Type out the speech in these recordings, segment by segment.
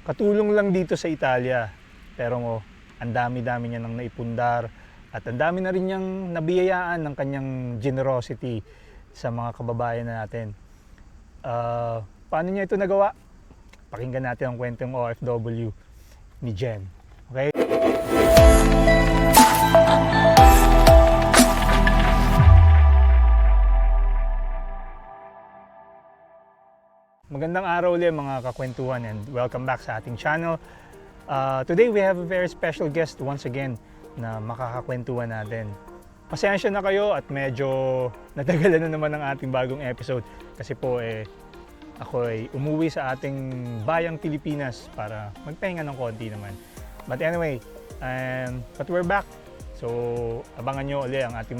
katulong lang dito sa Italia. Pero ang dami-dami niya nang naipundar at ang dami na rin niyang nabiyayaan ng kanyang generosity sa mga kababayan natin. Paano niya ito nagawa? Pakinggan natin ang kwentong OFW ni Jen. Okay? Magandang araw ulit mga kakwentuhan and welcome back sa ating channel. Today we have a very special guest once again na makakakwentuhan natin. Pasensya na kayo at medyo natagalan na naman ang ating bagong episode kasi po ako ay umuwi sa ating bayang Pilipinas para magpahinga ng konti naman. But anyway, but we're back. So abangan nyo ulit ang ating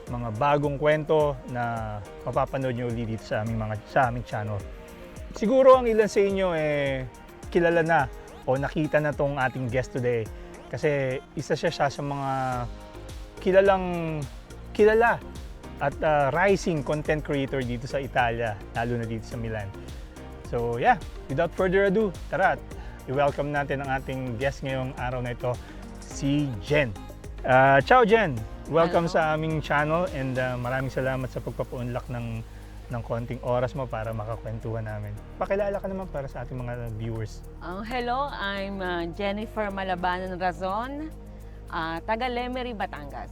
mga bagong kwento na mapapanood nyo ulit dito sa aming channel. Siguro ang ilan sa inyo kilala na o nakita na tong ating guest today kasi isa siya sa mga kilala at rising content creator dito sa Italia, lalo na dito sa Milan. So yeah, without further ado, tara at i-welcome natin ang ating guest ngayong araw na ito, si Jen. Ciao Jen! Welcome Hello. sa aming channel and maraming salamat sa pagpapaunlak ng konting oras mo para makakwentuhan namin. Pakilala ka naman para sa ating mga viewers. Hello, I'm Jennifer Malabanan Razon, taga Lemery, Batangas.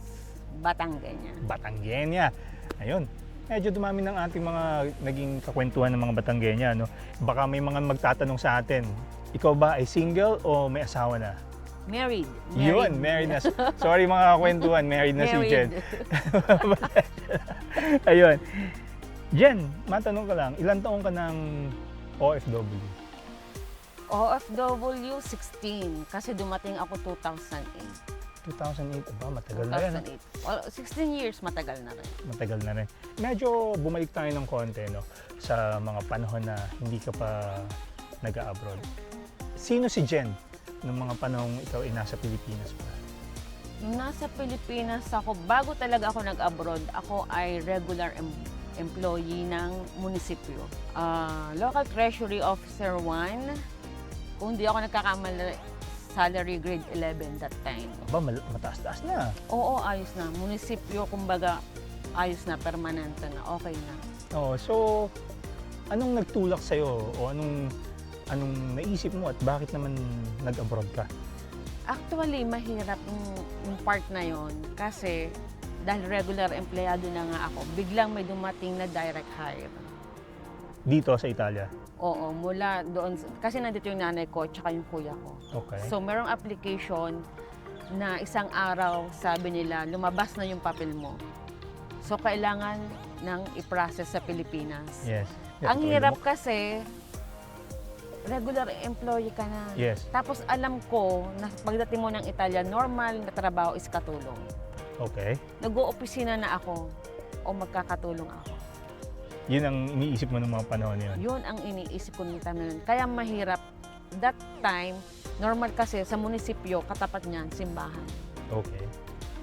Batangueña. Batangueña. Ayun. Medyo dumami ng ating mga naging kakwentuhan ng mga Batangueña, no? Baka may mga magtatanong sa atin, ikaw ba ay single o may asawa na? Married. Yun, married na. Sorry mga kakwentuhan, married na si Jen. Ayun. Jen, matanong ka lang, ilang taong ka ng OFW? OFW 16 kasi dumating ako 2008. 2008, ba? Matagal na rin. 2008. Well, 16 years matagal na rin. Matagal na rin. Medyo bumalik tayo ng konti, no? Sa mga panahon na hindi ka pa nag-a-abroad. Sino si Jen nung mga panahong ikaw ay nasa Pilipinas pa? Nung nasa Pilipinas ako, bago talaga ako nag-abroad, ako ay regular employee ng munisipyo. Local Treasury Officer 1. Kung di ako nagkakamali, salary grade 11 that time. Aba, mataas-taas na. Oo, ayos na. Munisipyo, kumbaga, ayos na, permanente na, okay na. Oh, so, anong nagtulak sa'yo? O anong naisip mo at bakit naman nag-abroad ka? Actually, mahirap yung part na yon kasi dahil regular empleyado na nga ako, biglang may dumating na direct hire. Dito sa Italia? Oo, mula doon, kasi nandito yung nanay ko at yung kuya ko. Okay. So, merong application na isang araw, sabi nila, lumabas na yung papel mo. So, kailangan nang i-process sa Pilipinas. Yes. Ang hirap kasi, regular employee ka na. Yes. Tapos alam ko na pagdating mo ng Italia, normal na trabaho is katulong. Okay. Nag-oopisina na ako o magkakatulong ako. Yun ang iniisip mo ng mga panahon yun? Yun ang iniisip ko ng time na yun. Kaya mahirap. That time, normal kasi sa munisipyo, katapat niyan, simbahan. Okay.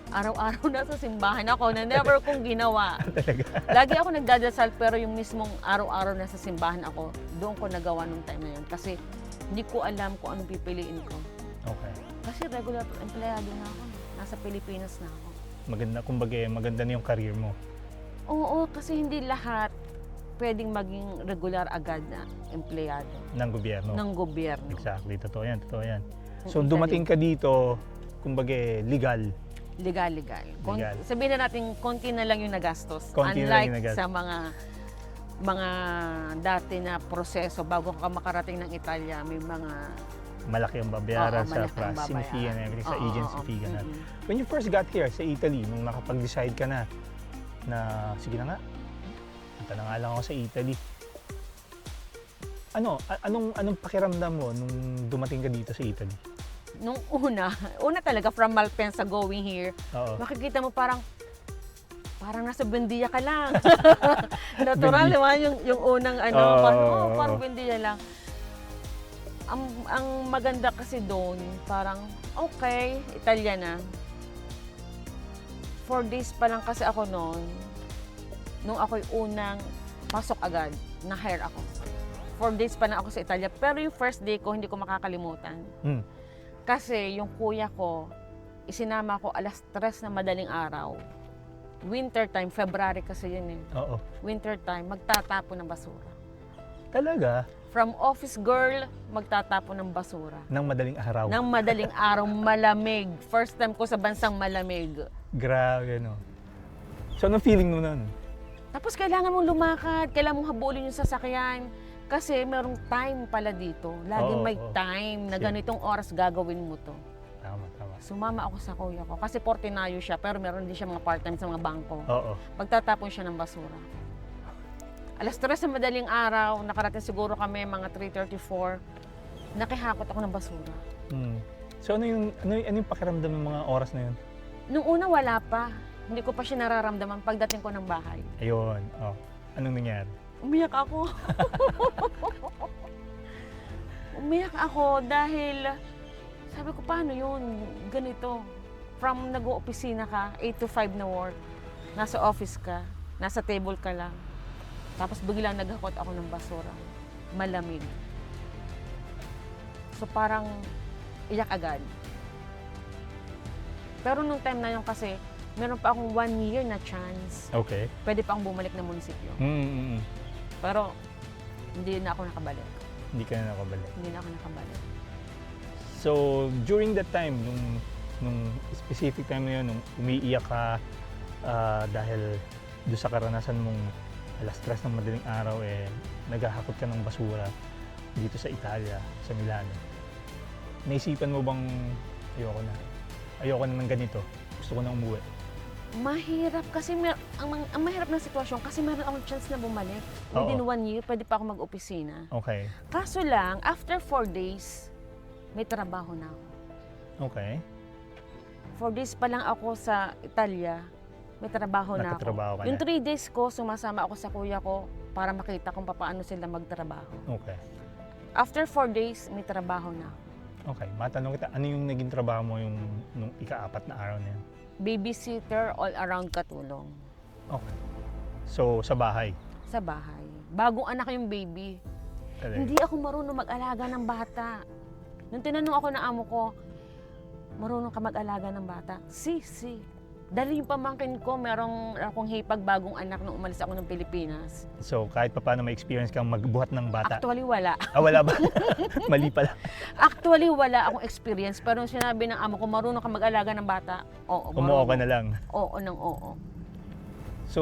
Araw-araw na sa simbahan ako na never kong ginawa. Talaga? Lagi ako nagdadasal pero yung mismong araw-araw na sa simbahan ako, doon ko nagawa nung time na yun. Kasi hindi ko alam kung anong pipiliin ko. Okay. Kasi regular empleyado na ako. Nasa Pilipinas na ako. Maganda, kumbaga maganda na yung career mo. Oo, kasi hindi lahat pwedeng maging regular agad na empleyado Ng gobyerno. ng gobyerno. Exactly, totoo yan, totoo yan. So Italy. dumating ka dito, kumbaga legal. Legal. Legal. Sabihin na natin, konti na lang yung nagastos. Konti na lang Unlike yung nagastos. sa mga dati na proseso bago ka makarating ng Italia, may mga Malaki ang babayaran sa malaki ang processing fee and everything, sa Oo, agency oo. fee, ganun. Mm-mm. When you first got here sa Italy, nung nakapag-decide ka na sige na nga, punta na nga lang ako sa Italy. Anong pakiramdam mo nung dumating ka dito sa Italy? Nung una talaga from Malpensa going here, Oo. makikita mo parang nasa Buendia ka lang. Natural Buendia. naman yung unang parang Buendia lang. Ang maganda kasi doon, parang okay, Italia na. 4 days pa lang kasi ako noon, nung ako'y unang pasok agad, na-hire ako. 4 days pa na ako sa Italia. Pero yung first day ko, hindi ko makakalimutan. Mm. Kasi yung kuya ko, isinama ko alas 3 na madaling araw. Winter time, February kasi yun eh. Oo. Winter time, magtatapon ng basura. Talaga? From office girl, magtatapon ng basura. Nang madaling araw. Nang madaling araw, malamig. First time ko sa bansang malamig. Grabe, no? So, anong feeling mo nun? Tapos kailangan mong lumakad, kailangan mong habulin yung sasakyan. Kasi merong time pala dito. Laging Oo, may oo. time na Sure. ganitong oras gagawin mo to. Tama, tama. Sumama ako sa kuya ko. Kasi Portinayo siya, pero meron din siya mga part-time sa mga bangko. Oo. Pagtatapon siya ng basura. Alas 3 na madaling araw, nakarating siguro kami mga 3:34. Nakihakot ako ng basura. Mm. So, ano yung pakiramdam ng mga oras na yun? Nung una wala pa. Hindi ko pa siya nararamdaman pagdating ko ng bahay. Ayun. Oh. Anong nangyari? Umiyak ako. Umiyak ako dahil sabi ko, paano yun? Ganito. From nag-oopisina ka, 8 to 5 na work. Nasa office ka, nasa table ka lang. Tapos biglang naghakot ako ng basura. Malamig. So parang iyak agad. Pero nung time na yun kasi, meron pa akong 1 year na chance. Okay. Pwede pa akong bumalik ng munisipyo. Mm-mm. Pero hindi na ako nakabalik. Hindi ka na nakabalik. Hindi na ako nakabalik. So, during that time, nung specific time na yun, nung umiiyak ka dahil doon sa karanasan mong alas 3 ng madaling araw, naghahakot ka ng basura dito sa Italia, sa Milano. Naisipan mo bang ayoko na ng ganito, gusto ko na umuwi? Mahirap kasi ang mahirap na sitwasyon kasi meron akong chance na bumalik. Within 1 year, pwede pa ako mag-opisina. Okay. Kaso lang, after 4 days, may trabaho na ako. Okay. 4 days pa lang ako sa Italia, may trabaho na ako. Nakatrabaho ka na. Yung 3 days ko, sumasama ako sa kuya ko para makita kung paano sila magtrabaho. Okay. After 4 days, may trabaho na ako. Okay. Matanong kita, ano yung naging trabaho mo nung ika-4 na araw na yun? Babysitter, all-around katulong. Okay. So, sa bahay? Sa bahay. Bagong anak yung baby. Talaga? Hindi ako marunong mag-alaga ng bata. Nung tinanong ako ng amo ko, marunong ka mag-alaga ng bata? Si. Dahil yung pamangkin ko, merong akong hipag bagong anak nung umalis ako ng Pilipinas. So, kahit pa paano may experience kang magbuhat ng bata? Actually, wala. Wala ba? Mali pala. Actually, wala akong experience. Pero nung sinabi ng amo ko, marunong ka mag-alaga ng bata, oo. Umuo ka na lang. Oo ng oo. So,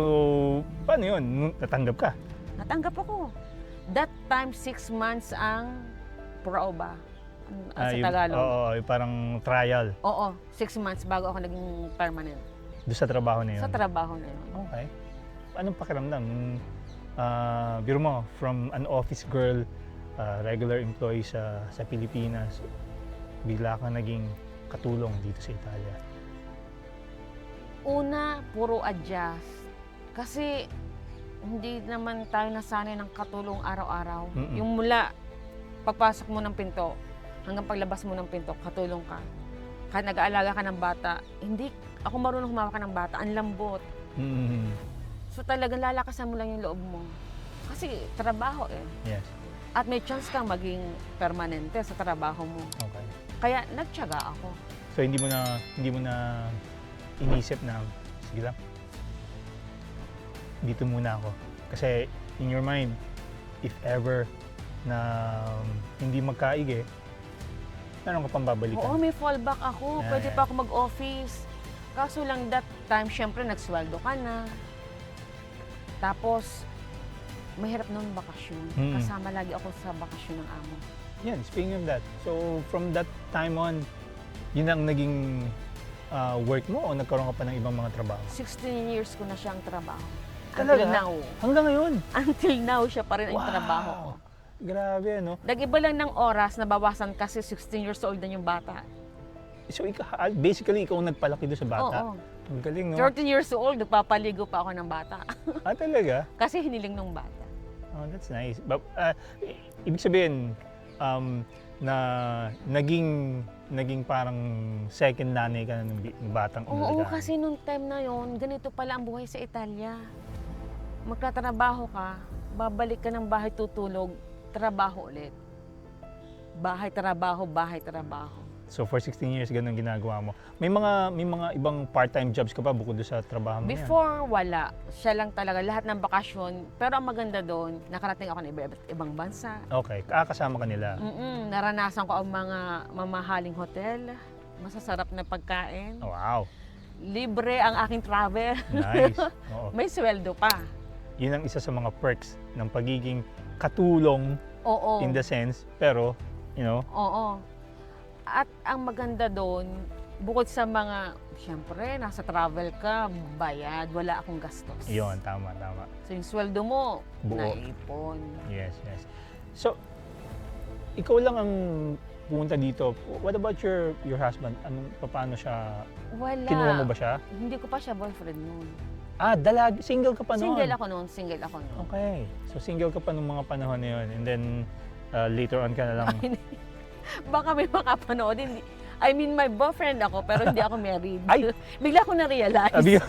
paano yun? Natanggap ka? Natanggap ako. That time, 6 months ang proba. Sa Tagalog. Oo, yung parang trial Oo, 6 months bago ako naging permanent. doon sa trabaho na yun. Sa trabaho na yun. Okay. Anong pakiramdam? Biro mo, from an office girl, regular employee sa Pilipinas, bigla kang naging katulong dito sa Italia. Una, puro adjust. Kasi hindi naman tayo nasanay ng katulong araw-araw. Mm-mm. Yung mula pagpasok mo ng pinto hanggang paglabas mo ng pinto, katulong ka. Kahit nag-aalaga ka ng bata, hindi ako marunong humawak ng bata, ang lambot. Mm-hmm. So talagang lalakasan mo lang yung loob mo. Kasi trabaho eh. Yes. At may chance kang maging permanente sa trabaho mo. Okay. Kaya nagtiyaga ako. So hindi mo na inisip na sige lang. Dito muna ako. Kasi in your mind, if ever na hindi magkaigi, meron ka pang babalikan. Oo, may fallback ako. Yeah, Pwede yeah. pa ako mag-office. Kaso lang that time, syempre nagsweldo ka na. Tapos, mahirap noon bakasyon. Mm. Kasama lagi ako sa bakasyon ng amo. Yan, speaking of that, so from that time on, yun ang naging work mo o nagkaroon ka pa ng ibang mga trabaho? 16 years ko na siyang trabaho. Talaga? Until now. Hanggang ngayon? Until now, siya pa rin ang trabaho ko. Grabe, no? Nag-iba lang ng oras, nabawasan kasi 16 years old na yung bata. So, basically, ikaw ang nagpalaki doon sa bata? Oo. Ang galing, no? 13 years old, nagpapaligo pa ako ng bata. Talaga? Kasi hiniling ng bata. Oh, that's nice. But, ibig sabihin, na naging parang second nanay ka na ng batang Oo, inalagaan. kasi nung time na yon, ganito pala ang buhay sa Italia. Magtatrabaho ka, babalik ka ng bahay tutulog, trabaho ulit. Bahay, trabaho, bahay, trabaho. So for 16 years ganun ginagawa mo. May mga ibang part-time jobs ka pa bukod doon sa trabaho mo yan? Before, wala. Siya lang talaga. Lahat ng bakasyon. Pero ang maganda doon, nakarating ako ng ibang bansa. Okay, kasama ka nila. Naranasan ko ang mga mamahaling hotel. Masasarap na pagkain. Oh, wow, Libre ang aking travel. nice. Oo. May sweldo pa. Yun ang isa sa mga perks ng pagiging katulong Oo. in the sense, pero, you know, Oo. At ang maganda doon, bukod sa mga, siyempre, nasa travel ka, bayad, wala akong gastos. yun, tama. So yung sweldo mo, Buo. naipon. Yes. So, ikaw lang ang pumunta dito. What about your husband? Paano siya? Wala. Kinuha mo ba siya? Hindi ko pa siya boyfriend noon. Single ka pa noon? Single ako noon. Okay. So, single ka pa nung mga panahon na yun. And then, later on ka na lang. Baka may makapanood. Hindi. I mean, my boyfriend ako, pero hindi ako married. Ay! Bigla ko na-realize. Abi-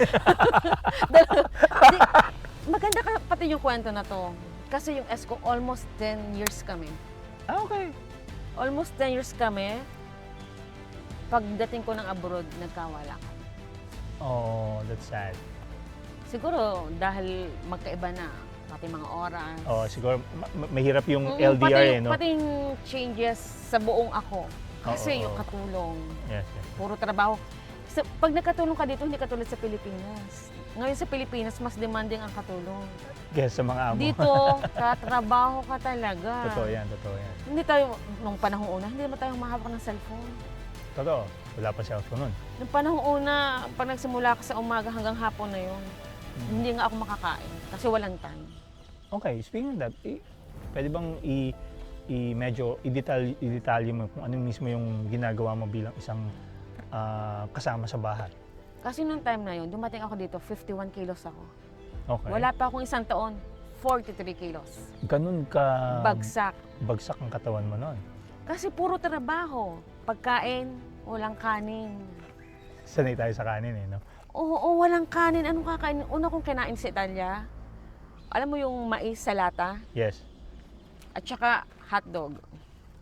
Maganda ka pati yung kwento na to. Kasi yung ex ko, almost 10 years kami. Okay. Almost 10 years kami. Pagdating ko ng abroad, nagkawala ka. Oh, that's sad. Siguro dahil magkaiba na, pati mga oras. Oh, siguro mahirap yung Mm, LDR no? Pati yung changes sa buong ako. Kasi Oo. yung katulong, Yes. puro trabaho. Pag nagkatulong ka dito, hindi katulad sa Pilipinas. Ngayon sa Pilipinas, mas demanding ang katulong. Guess sa mga amo. Dito, katrabaho ka talaga. Totoo yan. Hindi tayo, nung panahong una, hindi naman tayo mahawak ng cellphone. Totoo. Wala pa cellphone nun. Nung panahong una, pag nagsimula ka sa umaga hanggang hapon na yun, hindi nga ako makakain kasi walang time. Okay, speaking of that, pwede bang medyo i-detalye mo kung ano mismo yung ginagawa mo bilang isang kasama sa bahay? Kasi nung time na yun, dumating ako dito, 51 kilos ako. Okay. Wala pa akong isang taon, 43 kilos. Ganun ka Bagsak. bagsak ang katawan mo noon. Kasi puro trabaho. Pagkain, walang kanin. Sanay tayo sa kanin no? Oo, walang kanin. Anong kakain? Una kong kinain sa Italia, alam mo yung mais sa lata? Yes. At saka hotdog.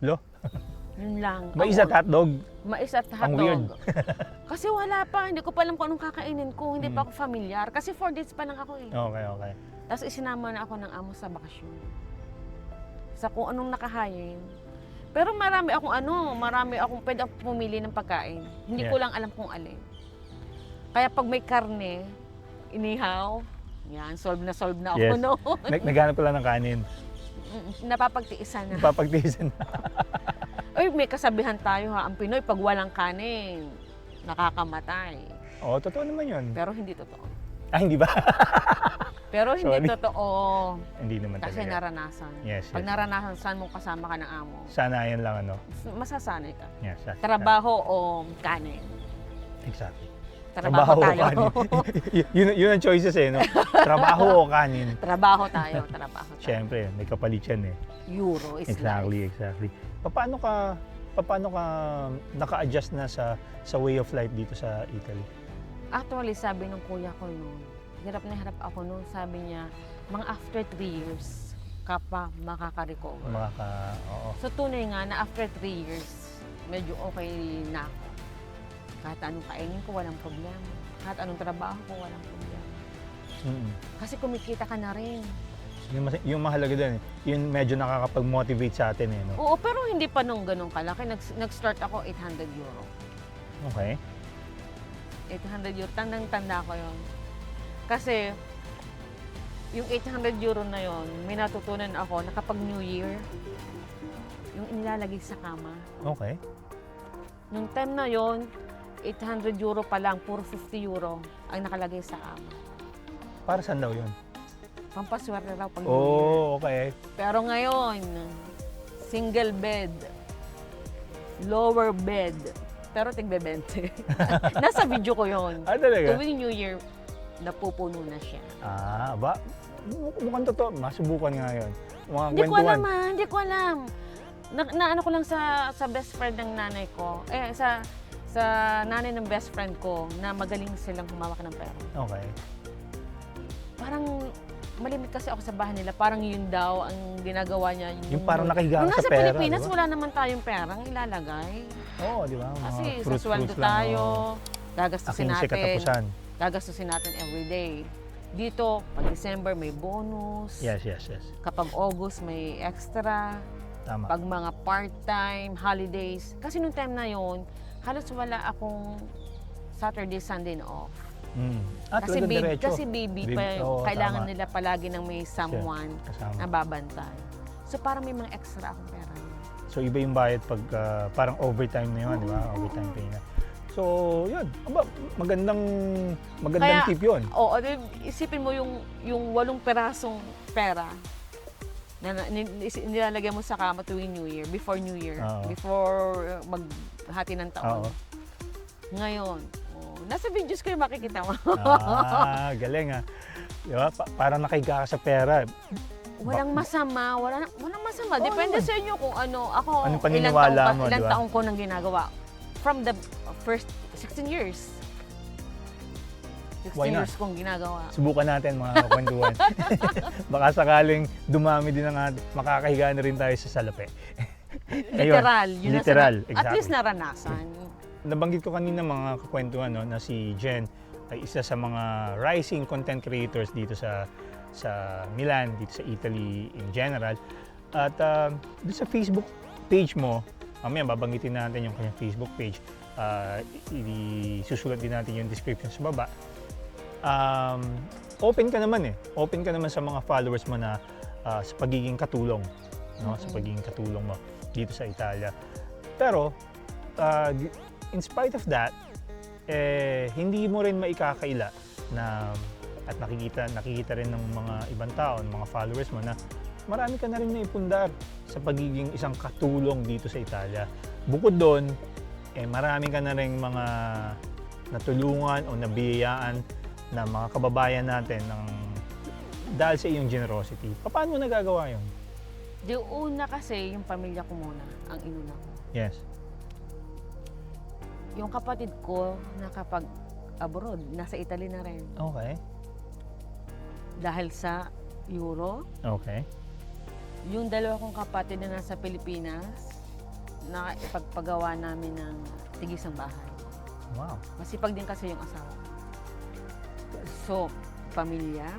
Lo? Yun lang. Mais at hotdog. Mais at hotdog. Ang weird. Kasi wala pa. Hindi ko pa alam kung anong kakainin ko. Hindi pa ako familiar. Kasi 4 days pa lang ako eh. Okay. Tapos isinama na ako ng amo sa bakasyon. Sa kung anong nakahayin. Pero marami akong pwede akong pumili ng pagkain. Hindi ko Yeah. lang alam kung alin. Kaya pag may karne, inihaw, yan, solve na ako Yes. noon. Naghanap ka lang ng kanin. Napapagtiisan na. Papagtiisan na. Ay, may kasabihan tayo ha, ang Pinoy, pag walang kanin, nakakamatay. Oo, totoo naman yun. Pero hindi totoo. Hindi ba? Pero hindi Sorry. totoo. Hindi naman Kasi talaga. naranasan. Yes. Pag naranasan mo kasama ka ng amo, Sana yan lang masasanay ka. Yes. Trabaho o kanin? Exactly. Trabaho o tayo. kanin. yun ang choices no? Trabaho o kanin. Trabaho tayo. Siyempre, may kapalit yan Euro is Exactly. Paano ka naka-adjust na sa way of life dito sa Italy? Actually, sabi ng kuya ko noon, hirap na hirap ako noon. Sabi niya, mga after 3 years ka pa makaka-recover. Oo. So tunay nga na after 3 years, medyo okay na ako. Kahit anong kainin ko, walang problema. Kahit anong trabaho ko, walang problema. Kasi kumikita ka na rin. Yung mahalaga din, yun medyo nakakapag-motivate sa atin no? Oo, pero hindi pa nung ganun kalaki. Nag-start ako 800 euro. Okay. 800 euro, tandang-tanda ko yun. Kasi, yung 800 euro na yon, may natutunan ako na kapag New Year, yung inilalagay sa kama. Okay. Nung time na yon, 800 euro pa lang, puro 50 euro ang nakalagay sa kama. Para saan daw yun? Pampaswerte raw pag New Year. Oh, okay. Pero ngayon, single bed, lower bed, pero tigbe-20. Nasa video ko yon. Talaga? Tuwing New Year, napupuno na siya. Mukhang totoo. Masubukan nga yun. Mga Hindi ko kwentuhan. alam hindi ko alam. Naano ko lang sa best friend ng nanay ko. Sa nanay ng best friend ko na magaling silang humawak ng pera. Okay. Parang malimit kasi ako sa bahay nila. Parang yun daw ang ginagawa niya. Yung parang nakahiga Nung ka sa nasa pera, Pilipinas, di ba? wala naman tayong perang ilalagay. Oo, di ba? Mga Kasi sa fruits sweldo lang, tayo, oo. gagastusin Aking si natin. katapusan. Gagastusin natin everyday. Dito, pag December may bonus. Yes, yes, yes. Kapag August may extra. Tama. Pag mga part-time, holidays. Kasi nung time na yon, halos wala akong Saturday, Sunday na off. Talagang diretso. Kasi baby Baby, pa, oo, kailangan tama. nila palagi ng may someone Kasama. na babantay. So parang may mga extra akong pera. So iba yung bayad pag parang overtime na yun, di ba? Overtime pay na. So, yun. Aba, magandang Kaya- tip yun. Oo, isipin mo yung 8 perasong pera na nilalagay mo sa kama tuwing New Year, before New Year, Oo. before maghati ng taon. Oo. Ngayon, nasa videos ko yung makikita mo. Galing ah. Di ba? Parang nakahiga ka sa pera. Walang masama, walang masama. Depende yun. sa inyo kung ano. Ako, Anong paniniwala mo, ilang di ba? taong ko nang ginagawa. From the first 16 years. 16 Why not? years kong ginagawa. Subukan natin mga kakwentuhan. Baka sakaling dumami din ang makakahiga na rin tayo sa salapi. Literal. Yun ang literal, At exactly. least naranasan. Nabanggit ko kanina mga kakwentuhan no, na si Jen ay isa sa mga rising content creators dito sa Milan, dito sa Italy in general. At doon sa Facebook page mo, mamaya babanggitin natin yung kanyang Facebook page. Isusulat din natin yung description sa baba. Open ka naman Open ka naman sa mga followers mo na sa pagiging katulong, no? Sa pagiging katulong mo dito sa Italia. Pero in spite of that, hindi mo rin maikakaila na at nakikita rin ng mga ibang tao, ng mga followers mo na marami ka na rin naipundar sa pagiging isang katulong dito sa Italia. Bukod doon, marami ka na rin mga natulungan o nabiyayaan na mga kababayan natin dahil sa iyong generosity. Paano mo nagagawa yun? Di una kasi, yung pamilya ko muna, ang inuna ko. Yes. Yung kapatid ko na kapag abroad, nasa Italy na rin. Okay. Dahil sa Euro. Okay. Yung dalawa kong kapatid na nasa Pilipinas, na ipagpagawa namin ng tigisang bahay. Wow. Masipag din kasi yung asawa. So, pamilya.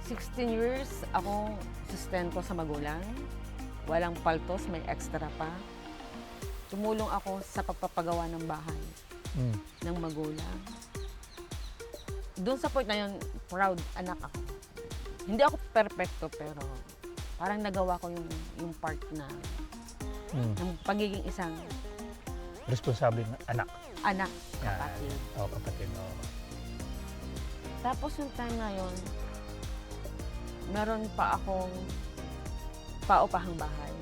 16 years akong sustento sa magulang. Walang paltos, may extra pa. Tumulong ako sa pagpapagawa ng bahay ng magulang. Doon sa point na yun, proud anak ako. Hindi ako perfecto, pero parang nagawa ko yung part na ng pagiging isang Responsable na anak. kapatid. Kapatid. Oo. Tapos yung time na yun, meron pa akong paupahang bahay.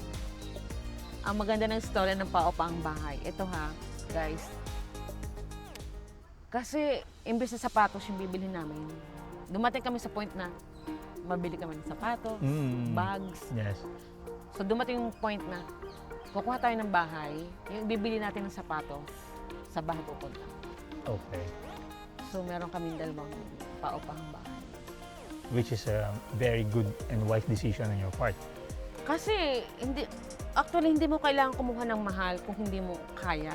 Ang maganda ng story ng paupahang bahay, ito ha, guys. Kasi, imbes na sapatos yung bibili namin, dumating kami sa point na mabili kami ng sapatos, bags. Yes. So, dumating yung point na kukuha tayo ng bahay, yung bibili natin ng sapatos, sa bahay pupunta. Okay. So, meron kaming dalawang paupahang bahay. Which is a very good and wise decision on your part. Kasi, hindi mo kailangan kumuha ng mahal kung hindi mo kaya.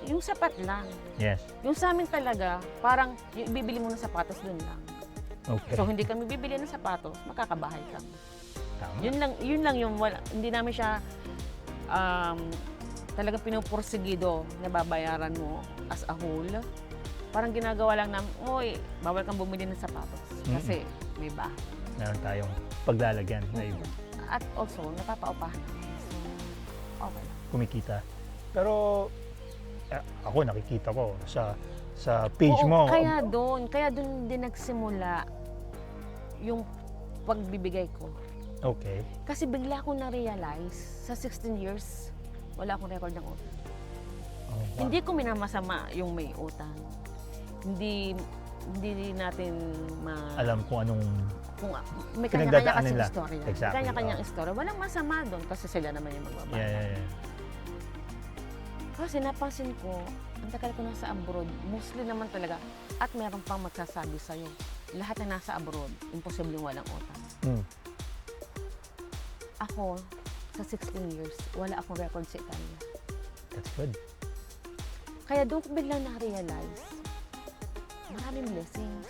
Yung sapat lang. Yes. Yung sa amin talaga, parang yung bibili mo ng sapatos dun lang. Okay. So, hindi kami bibili ng sapatos, makakabahay kami. Tama. Yun lang yung wala. Hindi namin siya talagang pinupursigido na babayaran mo as a whole. Parang ginagawa lang namin, oy, bawal kang bumili ng sapatos kasi may bahay. Meron tayong paglalagyan na iba. At also, napapaupahan namin. So, okay lang. Kumikita. Pero ako nakikita ko sa page Oo, mo. Kaya doon din nagsimula yung pagbibigay ko. Okay. Kasi bigla ko na-realize, sa 16 years, wala akong record ng utang. Oh, wow. Hindi ko minamasama yung may utang. Hindi natin Alam kung anong kung may pinagdadaanan kanya-kanya nila. kasing istorya. Exactly, May kanya-kanyang istorya. Walang masama doon kasi sila naman yung magbabasa. Yeah. Kasi napansin ko, ang tagal ko nasa abroad, mostly naman talaga, at meron pang magsasabi sa'yo, lahat na nasa abroad, imposibleng walang utang. Mm. Ako, sa 16 years, wala akong record sa Italia. That's good. Kaya doon ko biglang na-realize, maraming blessings.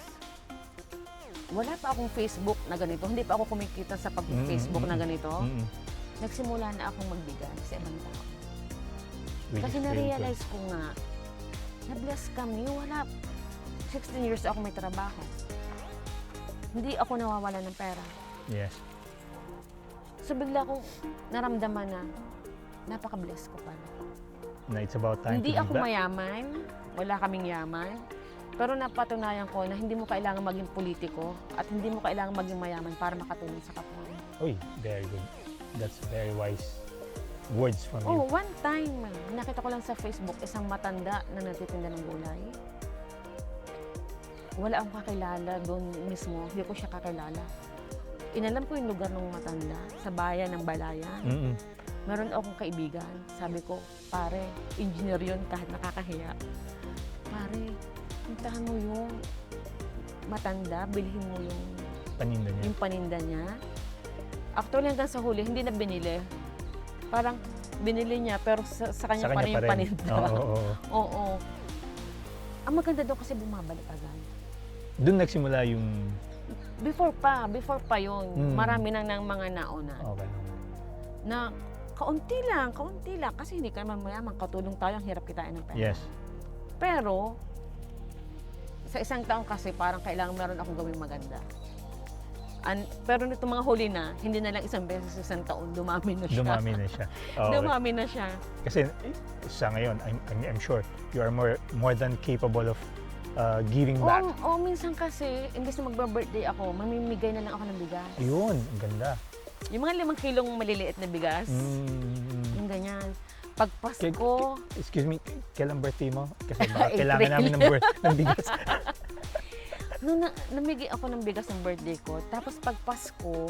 Wala pa akong Facebook na ganito. Hindi pa ako kumikita sa pag-Facebook na ganito. Nagsimula na akong magbigay sa ibang tao. Which Kasi is very na-realize ko nga, na-bless kami. Wala. 16 years ako may trabaho. Hindi ako nawawala ng pera. good. Yes. So bigla akong naramdaman na napaka-bless ko pala. Na it's about time Hindi to ako give back. mayaman. Wala kaming yaman. Pero napatunayan ko na hindi mo kailangan maging politiko at hindi mo kailangan maging mayaman para makatulong sa kapwa mo. Uy, very good. That's very wise words from Oh, you. one time, nakita ko lang sa Facebook isang matanda na nagtitinda ng gulay. Wala akong kakilala doon mismo. Hindi ko siya kakilala. Inalam ko yung lugar ng matanda sa bayan ng Balayan. Mm-mm. Meron akong kaibigan. Sabi ko, pare, engineer yun kahit nakakahiya. Pare, puntahan mo yung matanda, bilhin mo Paninda niya. yung paninda niya. Actually, hanggang sa huli, hindi na binili. Parang binili niya, pero sa kanya pa rin yung paninda. Oo. Oo. Ang maganda doon kasi bumabalik agad. Doon nagsimula yung... Before pa yun. Marami nang mga nauna. Okay. Na kaunti lang. Kasi hindi ka naman mayaman. Katulong tayo, ang hirap kitain ng pera. Yes. Pero, sa isang taon kasi parang kailangan meron akong gawing maganda. Pero nito mga huli na, hindi na lang isang beses sa isang taon, dumami na siya. Dumami na siya. Oo. Dumami na siya. Kasi sa ngayon, I'm sure you are more than capable of giving back. Oo, minsan kasi, imbes na magba-birthday ako, mamimigay na lang ako ng bigas. Ayun, ang ganda. Yung mga 5 kilong maliliit na bigas, yung ganyan. Pag Pasko, Excuse me, kailan birthday mo? Kasi baka April. kailangan namin ng bigas. nung namigay ako ng bigas ng birthday ko, tapos pag Pasko,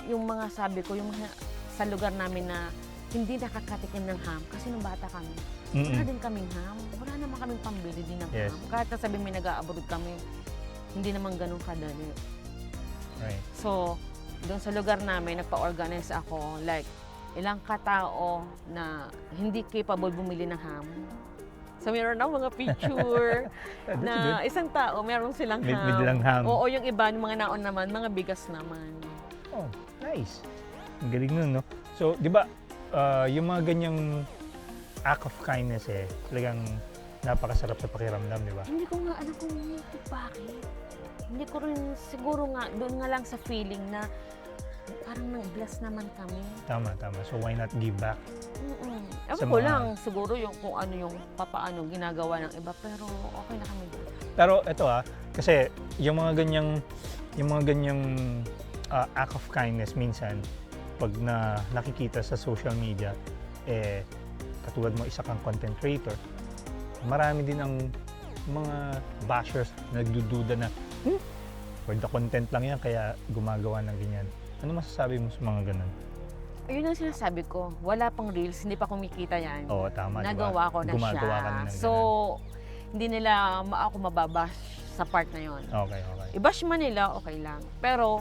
yung mga sabi ko, yung mga sa lugar namin na hindi nakakatikim ng ham, kasi nung bata kami, wala din kaming ham. Wala naman kaming pambili din ng Yes. ham. Kahit nasabi may nag-a-abroad kami, hindi naman ganun kadali. Right. So, doon sa lugar namin, nagpa-organize ako, like, ilang katao na hindi capable bumili ng ham. So, meron ako mga picture That's na good. isang tao, meron silang May ham. dalang ham. Oo, yung iba, yung mga naon naman, mga bigas naman. Oh, nice. Ang galing nun, no? So, di ba, yung mga ganyang act of kindness talagang napakasarap sa pakiramdam, di ba? Hindi ko nga alam kung bakit. Hindi ko rin, siguro nga, doon nga lang sa feeling na parang nag-bless naman kami. Tama. So, why not give back? Ewan Sa ko mga- lang, siguro yung kung ano yung papaano ginagawa ng iba, pero okay na kami doon. Pero ito kasi yung mga ganyang act of kindness minsan, pag nakikita sa social media, katulad mo isa kang content creator, marami din ang mga bashers na nagdududa na, for the content lang yan, kaya gumagawa ng ganyan. Ano masasabi mo sa mga ganun? Yun ang sinasabi ko, wala pang reels, hindi pa kumikita yan. Oo, tama, diba? Nagawa ko na Gumagawa siya. ka na ng So, hindi nila ako mababash sa part na yon. ganun. Okay. I-bash man nila, okay lang. Pero,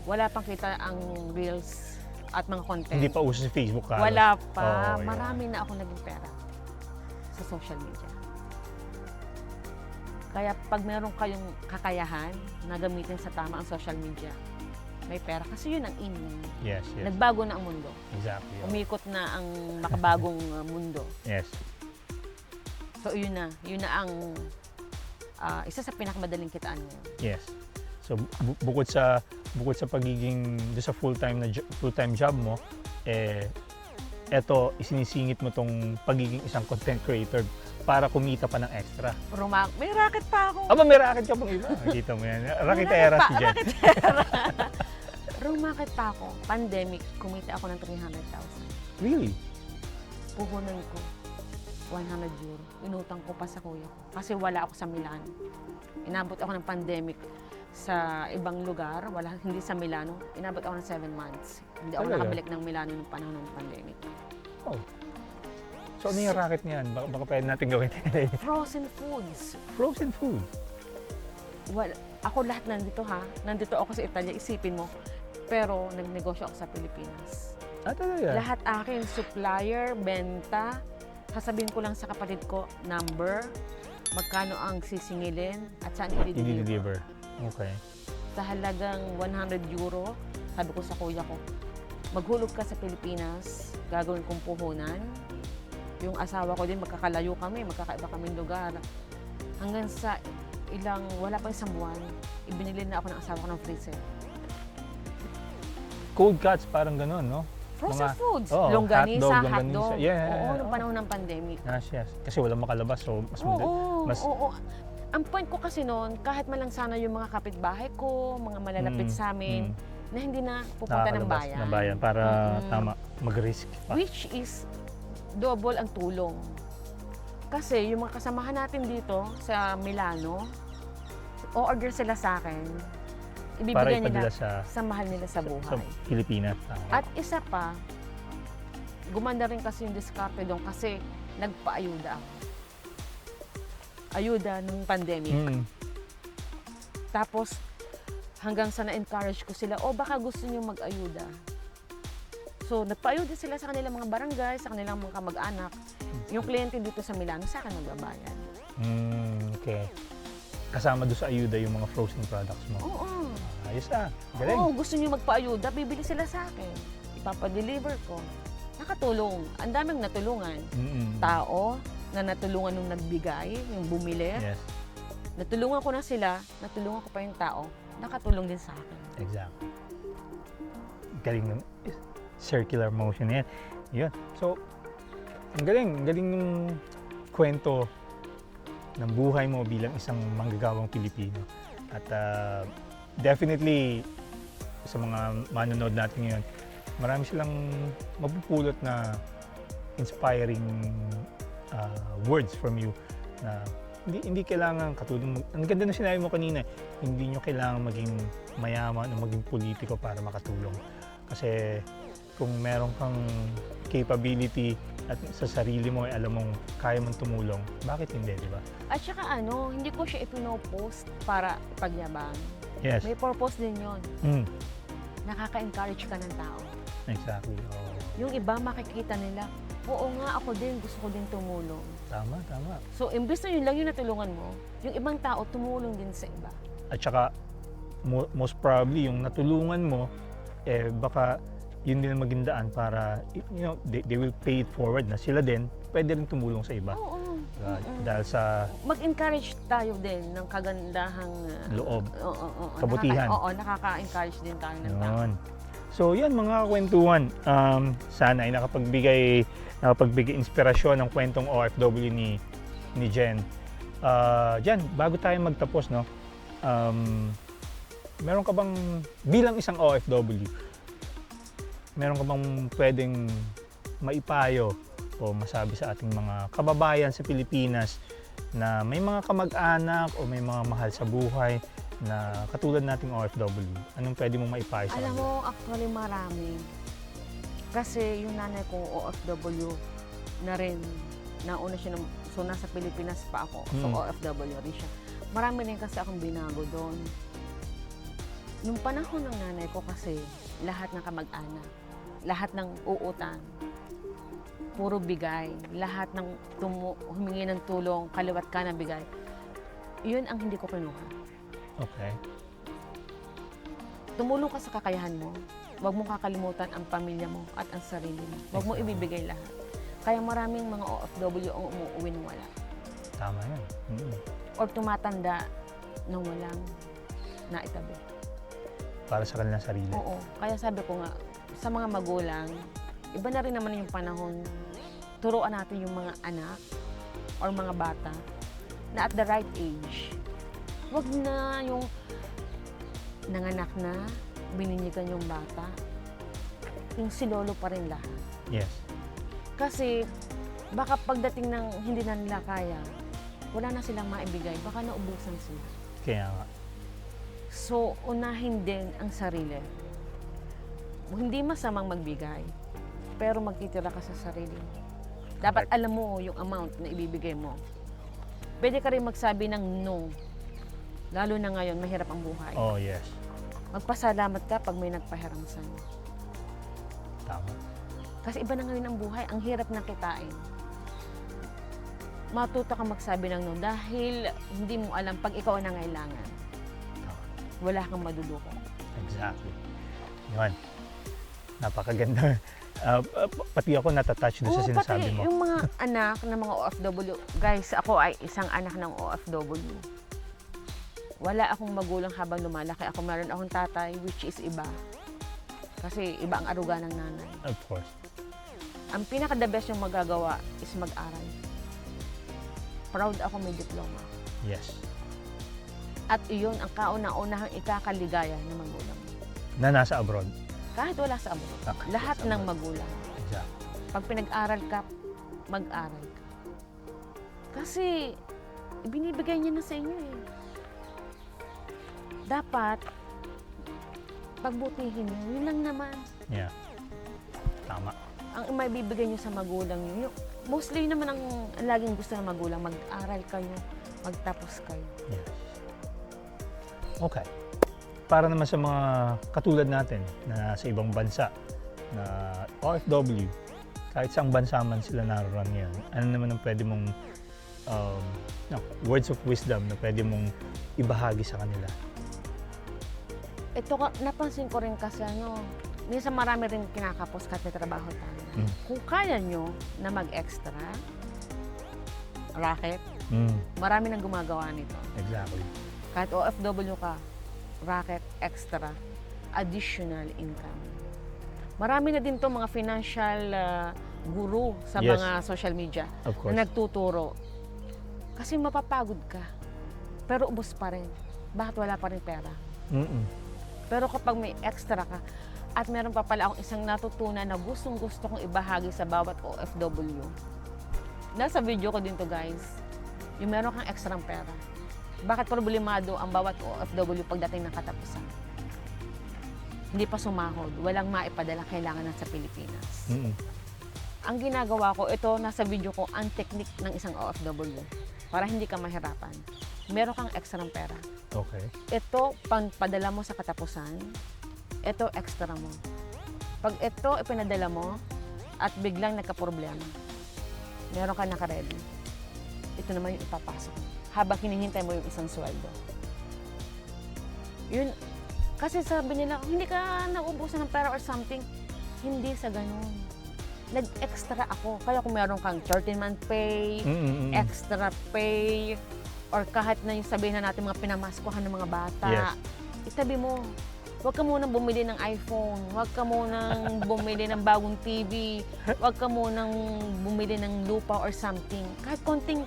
wala pang kita ang reels at mga content. Hindi pa uso sa Facebook ka. Wala pa. Oo, yun. Marami na ako naging pera sa social media. Kaya pag meron kayong kakayahan na gamitin sa tama ang social media, may pera. Kasi yun ang in. Yes. Nagbago na ang mundo. Exactly. Umikot na ang makabagong mundo. Yes. So yun na ang isa sa pinakamadaling kitaan ngayon. Yes. So bukod sa pagiging sa full-time job mo, eto isinisingit mo tong pagiging isang content creator para kumita pa ng extra. May racket pa ako. Aba, may racket ka pang iba. Nakita mo yan. Racketera si Jen. Rumakit pa ako. Pandemic, kumita ako ng 300,000. Really? Puhunan ko 100 euro. Inutang ko pa sa kuya ko. Kasi wala ako sa Milan. Inabot ako ng pandemic sa ibang lugar. Hindi sa Milano. Inabot ako ng 7 months. Hindi ako Talaga? nakabalik ng Milano ng panahon ng pandemic. Oh. So ano yung racket niyan? Baka pwede natin gawin. Frozen foods. Frozen food. ako lahat nandito ha. Nandito ako sa Italia, isipin mo. Pero nagnegosyo ako sa Pilipinas. Talaga? Lahat akin, supplier, benta. Sasabihin ko lang sa kapatid ko, number, magkano ang sisingilin, at saan i-deliver. I-deliver. Okay. Sa halagang 100 euro, sabi ko sa kuya ko, maghulog ka sa Pilipinas, gagawin kong puhunan. Yung asawa ko din, magkakalayo kami, magkakaiba kaming lugar. Hanggang sa wala pang isang buwan, ibinili na ako ng asawa ko ng freezer. Cold cuts, parang gano'n, no? Frozen foods, oo, longganisa, hotdog. hotdog. Yeah. Oo, nung panahon ng pandemic. Yes. Kasi walang makalabas, so mas Oo. Ang point ko kasi noon, kahit man lang sana yung mga kapitbahay ko, mga malalapit sa amin, na hindi na pupunta ng bayan. Ng bayan para tama, mag-risk pa. Which is double ang tulong. Kasi yung mga kasamahan natin dito sa Milano, o-order sila sa akin, Para ibibigay nila ipadala sa mahal nila sa sa buhay. Pilipinas. At isa pa, gumanda rin kasi yung diskarte doon kasi nagpa-ayuda ako. Ayuda nung pandemic. Tapos, hanggang sa na-encourage ko sila, baka gusto niyo mag-ayuda. So, nagpa-ayuda sila sa kanilang mga barangay, sa kanilang mga kamag-anak. Yung kliyente dito sa Milano, sa akin magbabayad. Okay. Kasama doon sa ayuda yung mga frozen products mo. Oo. Ayos galing. Oo, gusto niyo magpa-ayuda, bibili sila sa akin. Ipapa-deliver ko. Nakatulong. Ang daming natulungan. Tao na natulungan nung nagbigay, yung bumili. Yes. Natulungan ko na sila, natulungan ko pa yung tao. Nakatulong din sa akin. Exactly. Galing ng circular motion yan. Yun. So, ang galing ng kwento ng buhay mo bilang isang manggagawang Pilipino. At definitely, sa mga manonood natin ngayon, marami silang mapupulot na inspiring words from you na hindi kailangan katulong. Ang ganda na sinabi mo kanina, hindi nyo kailangan maging mayaman o maging politiko para makatulong. Kasi kung meron kang capability at sa sarili mo ay alam mong kaya mong tumulong, bakit hindi, di ba? At saka hindi ko siya ipinopost para ipagyabang. Yes. May purpose din yon. Nakaka-encourage ka ng tao. Exactly. Yung iba makikita nila, oo nga, ako din, gusto ko din tumulong. Tama. So, imbes na yun lang yung natulungan mo, yung ibang tao tumulong din sa iba. At saka, most probably, yung natulungan mo, baka yun din ang maging daan para, they will pay it forward na sila din, pwede rin tumulong sa iba. Oo. Dahil sa Mag-encourage tayo din ng kagandahang loob, kabutihan. Nakaka-encourage din tayo ng tao. Yun. So yan mga kwentuhan, sana ay nakapagbigay inspirasyon ng kwentong OFW ni Jen. Jen, bago tayo magtapos, no, meron ka bang, bilang isang OFW, meron ka bang pwedeng maipayo o masabi sa ating mga kababayan sa Pilipinas na may mga kamag-anak o may mga mahal sa buhay na katulad nating OFW? Anong pwede mong maipayo sa Alam kanila? mo, actually marami. Kasi yung nanay ko OFW na rin, nauna siya, so nasa Pilipinas pa ako, so OFW rin siya. Marami rin kasi akong binago doon. Nung panahon ng nanay ko kasi, lahat ng kamag-anak, lahat ng uutang, puro bigay, lahat ng humingi ng tulong, kaliwat ka na bigay. Yun ang hindi ko kinuha. Okay. Tumulong ka sa kakayahan mo. Huwag mong kakalimutan ang pamilya mo at ang sarili mo. Huwag mo ibibigay lahat. Kaya maraming mga OFW ang umuwi nang wala. Tama yan. Or tumatanda nang walang naitabi. Para sa kanilang sarili. Oo. Kaya sabi ko nga, sa mga magulang, iba na rin naman yung panahon, turuan natin yung mga anak or mga bata na at the right age, huwag na yung nanganak na, bininyigan yung bata, yung silolo pa rin lahat. Yes. Kasi baka pagdating ng hindi na nila kaya, wala na silang maibigay, baka naubusan sila. Kaya nga. So, unahin din ang sarili. Hindi masamang magbigay, pero magtitira ka sa sarili mo. Dapat alam mo yung amount na ibibigay mo. Pwede ka rin magsabi ng no Lalo na ngayon, mahirap ang buhay. Oh, yes. Magpasalamat ka pag may nagpahiram sa'yo. Tama. Kasi iba na ngayon ang buhay, ang hirap na kitain. Matuto ka magsabi ng no dahil hindi mo alam pag ikaw ang nangailangan. Wala kang maduduko. Exactly. Yun. Napakaganda. Pati ako natatouch doon sa Oo, sinasabi pati mo. yung mga anak ng mga OFW. Guys, ako ay isang anak ng OFW. Wala akong magulang habang lumalaki. Ako meron akong tatay, which is iba. Kasi iba ang aruga ng nanay. Of course. Ang pinaka-the best yung magagawa is mag-aral. Proud ako may diploma. Yes. At iyon ang kauna-unahang ikakaligaya ng magulang. Na nasa abroad. Kahit wala sa abroad. Kahit Lahat sa ng abroad. magulang. Exactly. Pag pinag-aral ka, mag-aral ka. Kasi, binibigay niya na sa inyo eh. Dapat, pagbutihin niyo, yun lang naman. Yeah. Tama. Ang may bibigay niyo sa magulang niyo, mostly naman ang laging gusto ng magulang, mag-aral kayo, magtapos kayo. Yes. Okay. Para naman sa mga katulad natin na sa ibang bansa na OFW, kahit saang bansa man sila naroon ngayon, ano naman ang pwede mong words of wisdom na pwede mong ibahagi sa kanila? Ito, napansin ko rin kasi minsan marami rin kinakapos kahit may trabaho tayo. Kung kaya nyo na mag-extra, racket, marami nang gumagawa nito. Exactly. Kahit OFW ka, racket, extra, additional income. Marami na din to mga financial guru sa Yes. mga social media Of course. na nagtuturo. Kasi mapapagod ka, pero ubos pa rin. Bakit wala pa rin pera? Pero kapag may extra ka, at meron pa pala akong isang natutunan na gustong-gusto kong ibahagi sa bawat OFW. Nasa video ko din to guys, yung meron kang extra pera. Bakit problemado ang bawat OFW pagdating ng katapusan? Hindi pa sumahod, walang maipadala, kailangan nasa Pilipinas. Ang ginagawa ko, ito nasa video ko, ang technique ng isang OFW para hindi ka mahirapan. Meron kang extra pera. Okay. Ito, pang padala mo sa katapusan, ito extra mo. Pag ito ipinadala mo at biglang nagka-problema, meron ka naka-ready. Ito naman yung ipapasok habang hinihintay mo yung isang sweldo. Yun, kasi sabi nila, hindi ka naubusan ng pera or something. Hindi sa ganun. Nag-extra ako. Kaya kung meron kang 13-month pay, extra pay, or kahit na yung sabihin na natin mga pinamaskuhan ng mga bata, Yes. itabi mo. Huwag ka munang bumili ng iPhone, huwag ka munang bumili ng bagong TV, huwag ka munang bumili ng lupa or something. Kahit konting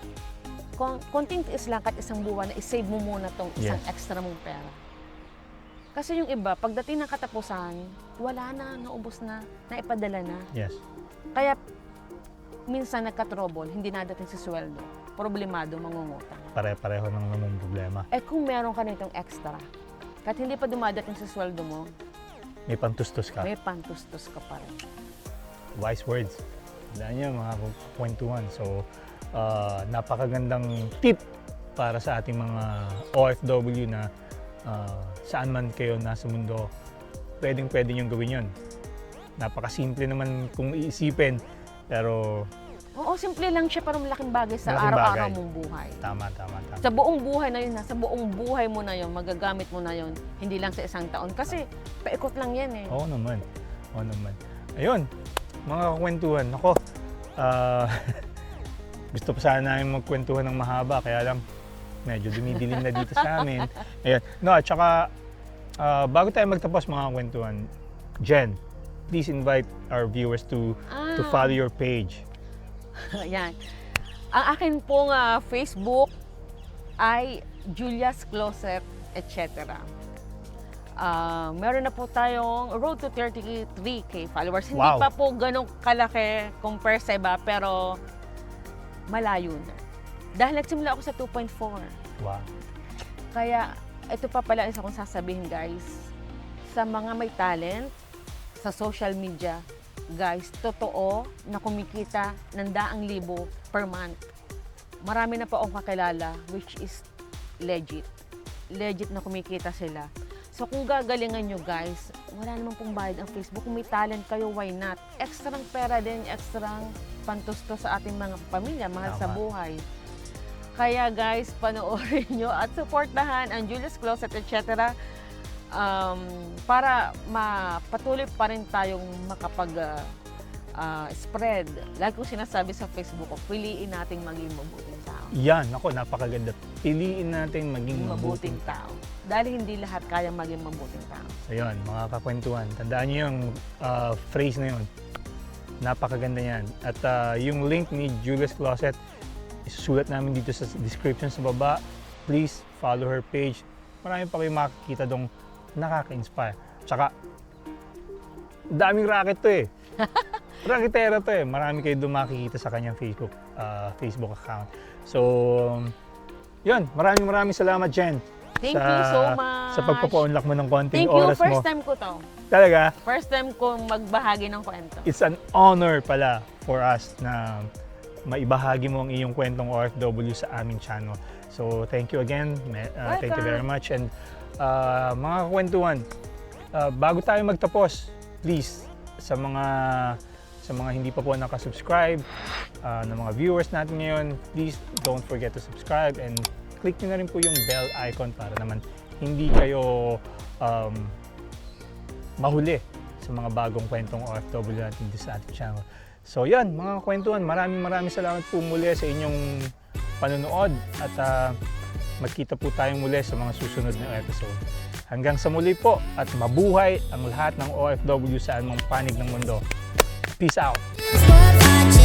tiis lang, kahit isang buwan, na isave mo muna tong isang Yes. extra mong pera. Kasi yung iba, pagdating ng katapusan, wala na, naubos na, naipadala na. Yes. Kaya minsan nagka-trouble, hindi nadating sa sweldo. Problemado, mangungutang. Pare-pareho ng namang problema. Eh kung meron ka nitong extra, kahit hindi pa dumadating sa sweldo mo, May pantustos ka. may pantustos ka pa rin. Wise words. Dahil niya mga kwentuhan. So, napakagandang tip para sa ating mga OFW na saan man kayo nasa mundo, pwedeng-pwede niyong gawin yun. Napakasimple naman kung iisipin, pero Oo, simple lang siya pero malaking bagay sa Malaking araw-araw bagay. mong buhay. tama. Sa buong buhay na yun, sa buong buhay mo na yun, magagamit mo na yun, hindi lang sa isang taon. Kasi paikot lang yan eh. Oo naman. Ayun, mga kakwentuhan. Ako, gusto pa sana namin magkwentuhan ng mahaba, kaya lang medyo dumidilim na dito sa amin. Ayun. No, at saka, bago tayo magtapos mga kwentuhan, Jen, please invite our viewers to follow your page. Yan. Ang akin pong Facebook ay Julia's Closet, etc. Meron na po tayong road to 33K followers. Hindi Wow. pa po ganun kalaki compare sa iba, pero malayo na. Dahil nagsimula ako sa 2.4. Wow. Kaya ito pa pala isa kong sasabihin guys. Sa mga may talent, sa social media, guys, totoo na kumikita ng 100,000 per month. Marami na po akong kakilala which is legit. legit na kumikita sila. So kung gagalingan nyo guys, wala namang pong bayad ang Facebook. Kung may talent kayo, why not? Ekstrang pera din, ekstrang pantusto sa ating mga pamilya, mahal sa Tama. buhay. Kaya guys, panoorin nyo at supportahan ang Julia's Closet, etc. Para patuloy pa rin tayong makapag-spread. Like kung sinasabi sa Facebook ko, piliin nating maging mabuting tao. Yan, ako, napakaganda. Piliin natin maging Mabuting tao. Dahil hindi lahat kayang maging mabuting tao. So yun, mga kakwentuhan, tandaan nyo yung phrase na yun. Napakaganda yan. At yung link ni Julia's Closet, isusulat namin dito sa description sa baba. Please follow her page. Marami pa kayo makikita dong nakaka-inspire. Tsaka, daming racket to eh. Raketera to eh. Marami kayo doon makikita sa kanyang Facebook account. So, yun. Maraming salamat, Jen. Thank you so much. Sa pagpapa-unlock mo ng konting Thank you. oras mo. First time ko to. Talaga, First time kong magbahagi ng kwento. it's an honor pala for us na maibahagi mo ang iyong kwentong OFW sa aming channel. So, thank you again. Thank you very much. And mga kakwentuhan, bago tayo magtapos, please, sa mga hindi pa po nakasubscribe, ng mga viewers natin ngayon, please don't forget to subscribe and click nyo na rin po yung bell icon para naman hindi kayo mahuli sa mga bagong kwentong OFW natin dito sa ating channel. So yan, mga kwentuhan, maraming salamat po muli sa inyong panonood at magkita po tayong muli sa mga susunod na episode. Hanggang sa muli po at mabuhay ang lahat ng OFW sa anumang panig ng mundo. Peace out! What I